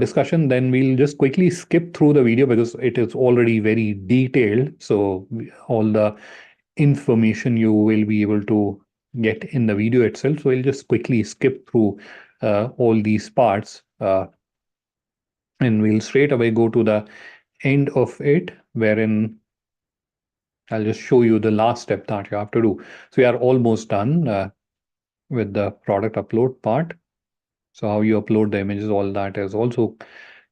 discussion. Then we'll just quickly skip through the video because it is already very detailed. So all the information you will be able to get in the video itself. So we'll just quickly skip through all these parts and we'll straight away go to the end of it, wherein I'll just show you the last step that you have to do. So we are almost done with the product upload part. So how you upload the images, all that is also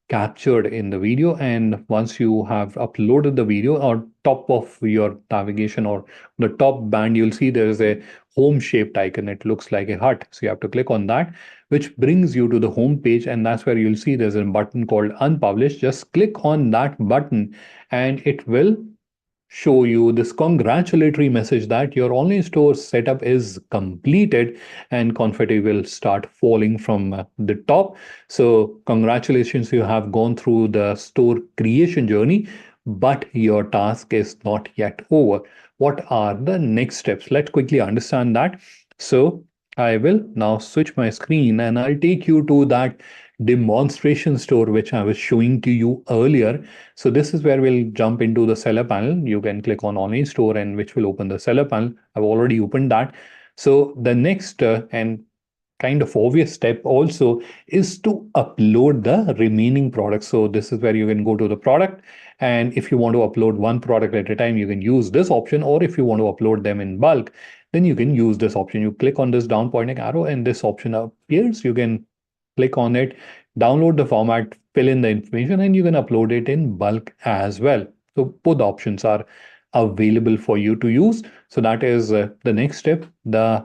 captured in the video. And once you have uploaded the video, on top of your navigation or the top band, you'll see there is a home shaped icon. It looks like a hut. So you have to click on that, which brings you to the home page. And that's where you'll see there's a button called unpublished. Just click on that button and it will show you this congratulatory message that your online store setup is completed, and confetti will start falling from the top. So congratulations, you have gone through the store creation journey, but your task is not yet over. What are the next steps? Let's quickly understand that. So I will now switch my screen and I'll take you to that demonstration store which I was showing to you earlier. So this is where we'll jump into the seller panel. You can click on online store and which will open the seller panel. I've already opened that. So the next and kind of obvious step also is to upload the remaining products. So this is where you can go to the product, and if you want to upload one product at a time, you can use this option, or if you want to upload them in bulk, then you can use this option. You click on this down pointing arrow and this option appears. You can click on it, download the format, fill in the information, and you can upload it in bulk as well. So both options are available for you to use. So that is the next step. The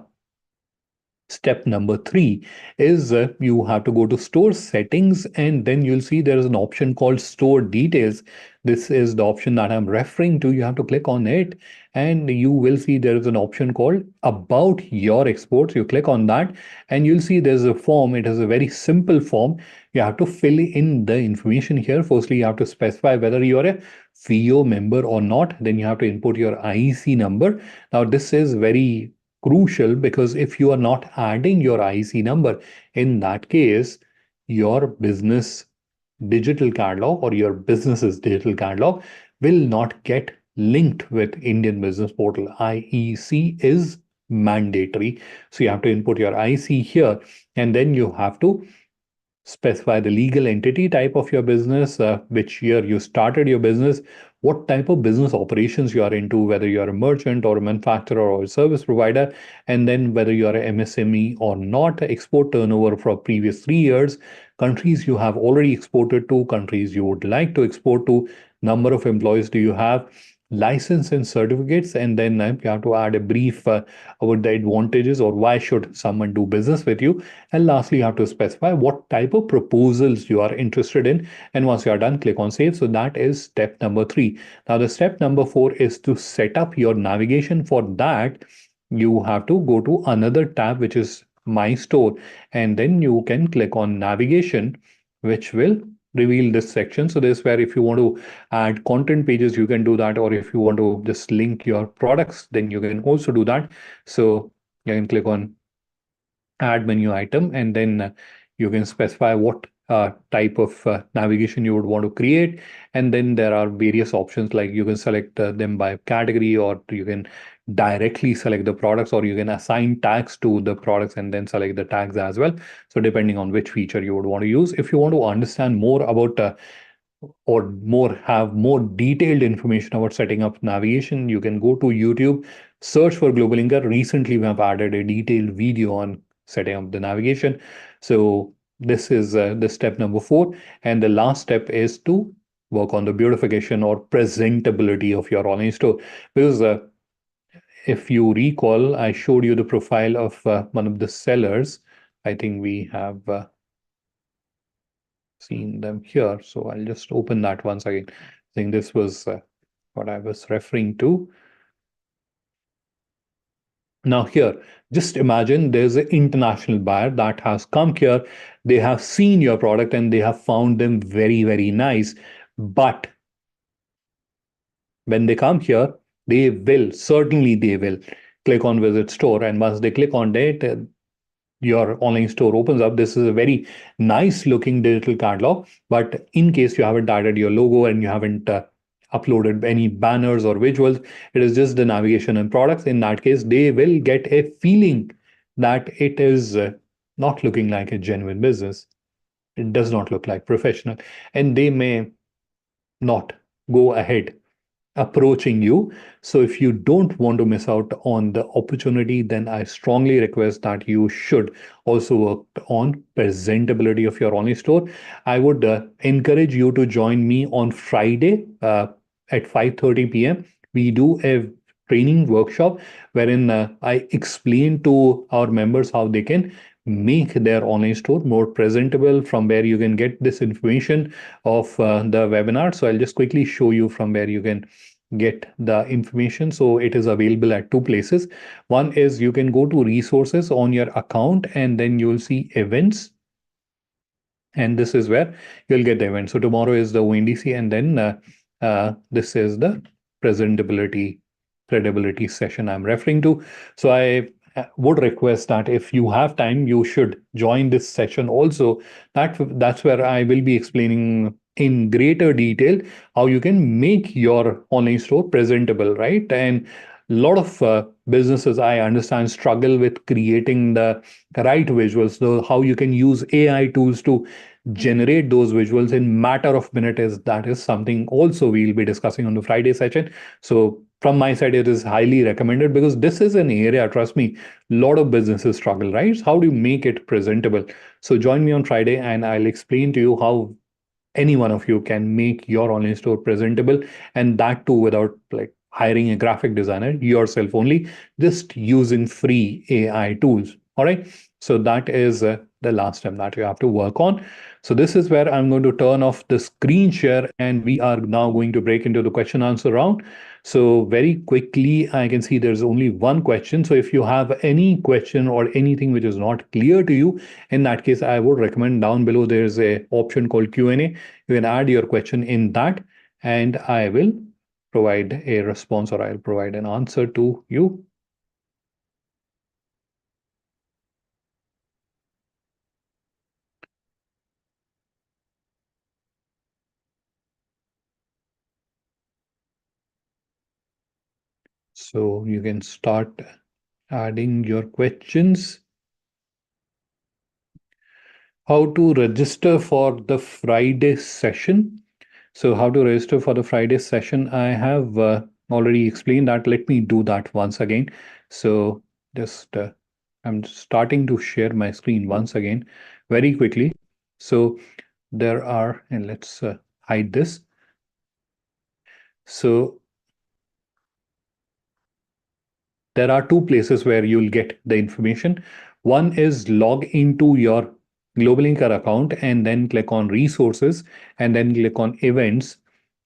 Step number three is you have to go to store settings, and then you'll see there is an option called store details. This is the option that I'm referring to. You have to click on it, and you will see there is an option called about your exports. You click on that, and you'll see there's a form. It is a very simple form. You have to fill in the information here. Firstly, you have to specify whether you're a FIO member or not. Then you have to input your IEC number. Now, this is very crucial because if you are not adding your IEC number, in that case, your business digital catalog or your business's digital catalog will not get linked with Indian Business Portal. IEC is mandatory. So you have to input your IEC here, and then you have to specify the legal entity type of your business, which year you started your business, what type of business operations you are into, whether you are a merchant or a manufacturer or a service provider, and then whether you are a MSME or not, export turnover for previous 3 years, countries you have already exported to, countries you would like to export to, number of employees do you have, license and certificates, and then you have to add a brief about the advantages or why should someone do business with you. And lastly, you have to specify what type of proposals you are interested in. And once you are done, click on save. So that is step number three. Now, the step number four is to set up your navigation. For that, you have to go to another tab, which is My Store, and then you can click on navigation, which will reveal this section. So this is where if you want to add content pages, you can do that. Or if you want to just link your products, then you can also do that. So you can click on add menu item, and then you can specify what type of navigation you would want to create. And then there are various options, like you can select them by category, or you can directly select the products, or you can assign tags to the products and then select the tags as well. So depending on which feature you would want to use. If you want to understand more about or more have more detailed information about setting up navigation, you can go to YouTube, search for Global Inca. Recently, we have added a detailed video on setting up the navigation. So this is the step number four. And the last step is to work on the beautification or presentability of your online store. Because if you recall, I showed you the profile of one of the sellers. I think we have seen them here. So I'll just open that once again. I think this was what I was referring to. Now here, just imagine there's an international buyer that has come here. They have seen your product and they have found them very, very nice. But when they come here, certainly they will click on visit store. And once they click on it, your online store opens up. This is a very nice looking digital catalog, but in case you haven't added your logo and you haven't uploaded any banners or visuals, it is just the navigation and products. In that case, they will get a feeling that it is not looking like a genuine business. It does not look like professional, and they may not go ahead approaching you. So if you don't want to miss out on the opportunity, then I strongly request that you should also work on presentability of your online store. I would encourage you to join me on Friday at 5:30 p.m. We do a training workshop wherein I explain to our members how they can make their online store more presentable, from where you can get this information of the webinar. So I'll just quickly show you from where you can get the information. So it is available at two places. One is you can go to resources on your account, and then you'll see events. And this is where you'll get the event. So tomorrow is the ONDC, and then this is the presentability credibility session I'm referring to. So I would request that if you have time, you should join this session also. That's where I will be explaining in greater detail how you can make your online store presentable, right? And a lot of businesses, I understand, struggle with creating the right visuals. So how you can use AI tools to generate those visuals in matter of minutes, is something also we'll be discussing on the Friday session. So from my side, it is highly recommended because this is an area, trust me, a lot of businesses struggle, right? How do you make it presentable? So join me on Friday and I'll explain to you how any one of you can make your online store presentable, and that too without like hiring a graphic designer, yourself only, just using free AI tools. All right. So that is the last step that you have to work on. So this is where I'm going to turn off the screen share and we are now going to break into the question answer round. So very quickly, I can see there's only one question. So if you have any question or anything which is not clear to you, in that case, I would recommend down below there's a option called Q&A. You can add your question in that and I will provide a response or I'll provide an answer to you. So you can start adding your questions. How to register for the Friday session? So how to register for the Friday session? I have already explained that. Let me do that once again. So just I'm starting to share my screen once again very quickly. So there are, and let's hide this. So there are two places where you'll get the information. One is log into your Global Inker account and then click on resources and then click on events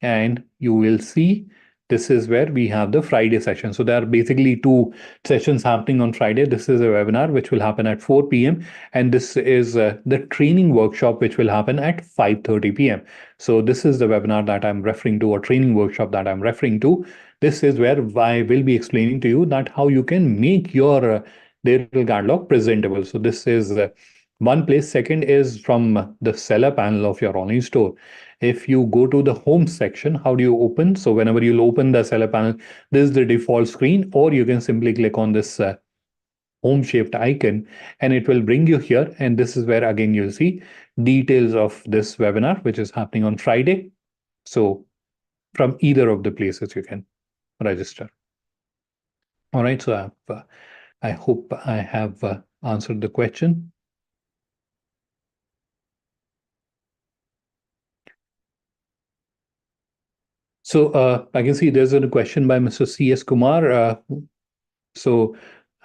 and you will see this is where we have the Friday session. So there are basically two sessions happening on Friday. This is a webinar which will happen at 4 p.m. and this is the training workshop which will happen at 5:30 p.m. So this is the webinar that I'm referring to or training workshop that I'm referring to. This is where I will be explaining to you that how you can make your digital catalog presentable. So this is one place. Second is from the seller panel of your online store. If you go to the home section, how do you open? So whenever you'll open the seller panel, this is the default screen, or you can simply click on this home shaped icon and it will bring you here. And this is where again you'll see details of this webinar, which is happening on Friday. So from either of the places you can register. All right, so I hope I have answered the question. So I can see there's a question by Mr. C.S. Kumar. So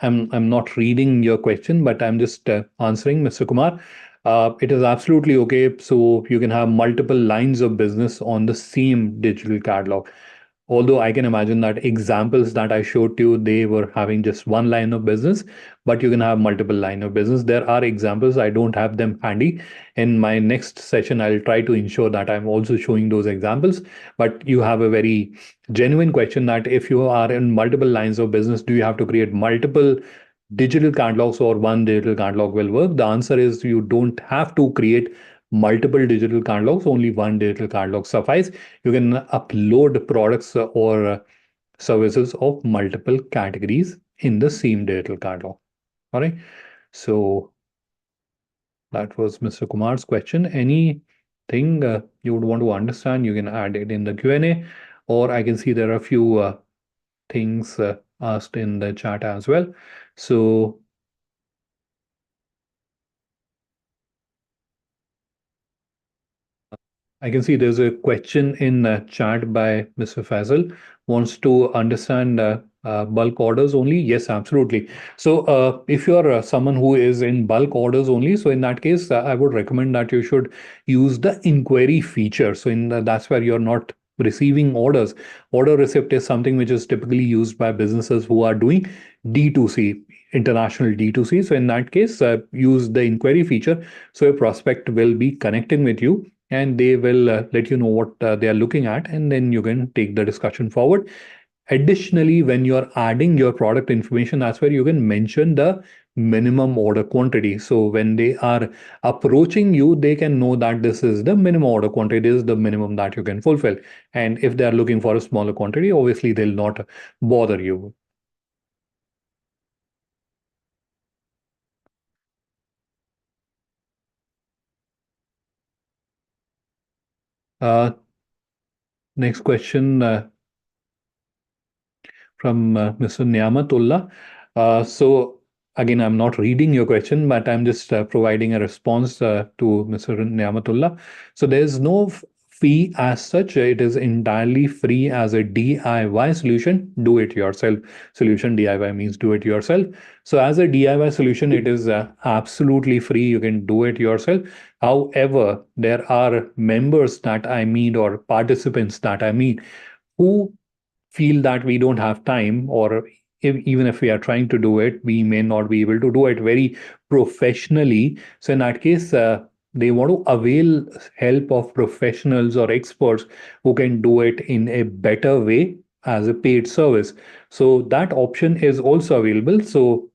I'm not reading your question, but I'm just answering, Mr. Kumar. It is absolutely okay. So you can have multiple lines of business on the same digital catalog. Although I can imagine that examples that I showed to you, they were having just one line of business, but you can have multiple line of business. There are examples. I don't have them handy. In my next session, I'll try to ensure that I'm also showing those examples. But you have a very genuine question that if you are in multiple lines of business, do you have to create multiple digital catalogs or one digital catalog will work? The answer is you don't have to create multiple digital catalogs, only one digital catalog suffice. You can upload products or services of multiple categories in the same digital catalog. All right. So that was Mr. Kumar's question. Anything you would want to understand, you can add it in the Q&A, or I can see there are a few things asked in the chat as well. So I can see there's a question in chat by Mr. Faisal. Wants to understand bulk orders only. Yes, absolutely. So if you're someone who is in bulk orders only, so in that case, I would recommend that you should use the inquiry feature. So that's where you're not receiving orders. Order receipt is something which is typically used by businesses who are doing D2C, international D2C. So in that case, use the inquiry feature. So a prospect will be connecting with you and they will let you know what they are looking at, and then you can take the discussion forward. Additionally, when you're adding your product information, that's where you can mention the minimum order quantity. So when they are approaching you, they can know that this is the minimum order quantity, this is the minimum that you can fulfill. And if they are looking for a smaller quantity, obviously they'll not bother you. Next question from Mr. Niyamatullah. So again, I'm not reading your question, but I'm just providing a response to Mr. Niyamatullah. So there's no fee as such. It is entirely free as a DIY solution, do it yourself solution. DIY means do it yourself. So as a DIY solution, it is absolutely free. You can do it yourself. However, there are members that I meet or participants that I meet who feel that we don't have time, or even if we are trying to do it, we may not be able to do it very professionally. So in that case, they want to avail help of professionals or experts who can do it in a better way as a paid service. So that option is also available. So,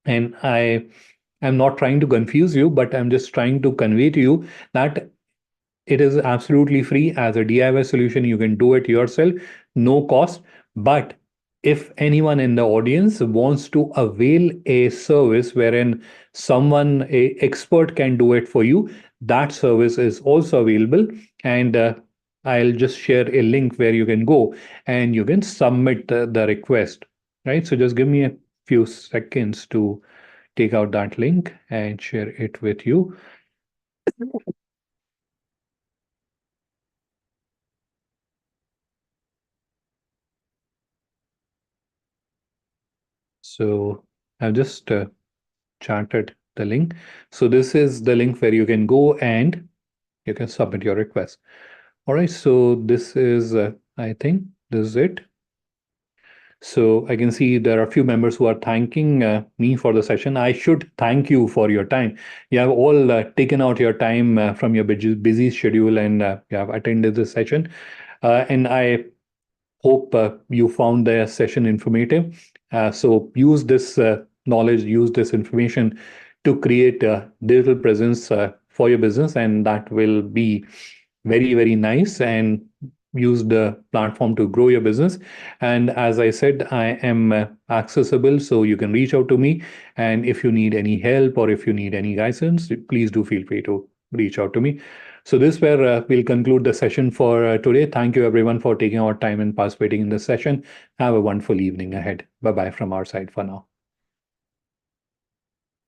and I am not trying to confuse you, but I'm just trying to convey to you that it is absolutely free as a DIY solution. You can do it yourself, no cost. But if anyone in the audience wants to avail a service wherein someone, a expert can do it for you, that service is also available. And I'll just share a link where you can go and you can submit the request. Right. So just give me a few seconds to take out that link and share it with you. So I've just chatted the link. So this is the link where you can go and you can submit your request. All right. So this is, I think this is it. So I can see there are a few members who are thanking me for the session. I should thank you for your time. You have all taken out your time from your busy schedule and you have attended this session. And I hope you found the session informative. So use this knowledge, use this information to create a digital presence for your business, and that will be very, very nice. And use the platform to grow your business. And as I said, I am accessible, so you can reach out to me. And if you need any help or if you need any guidance, please do feel free to reach out to me. So this where we'll conclude the session for today. Thank you everyone for taking our time and participating in this session. Have a wonderful evening ahead. Bye bye from our side for now.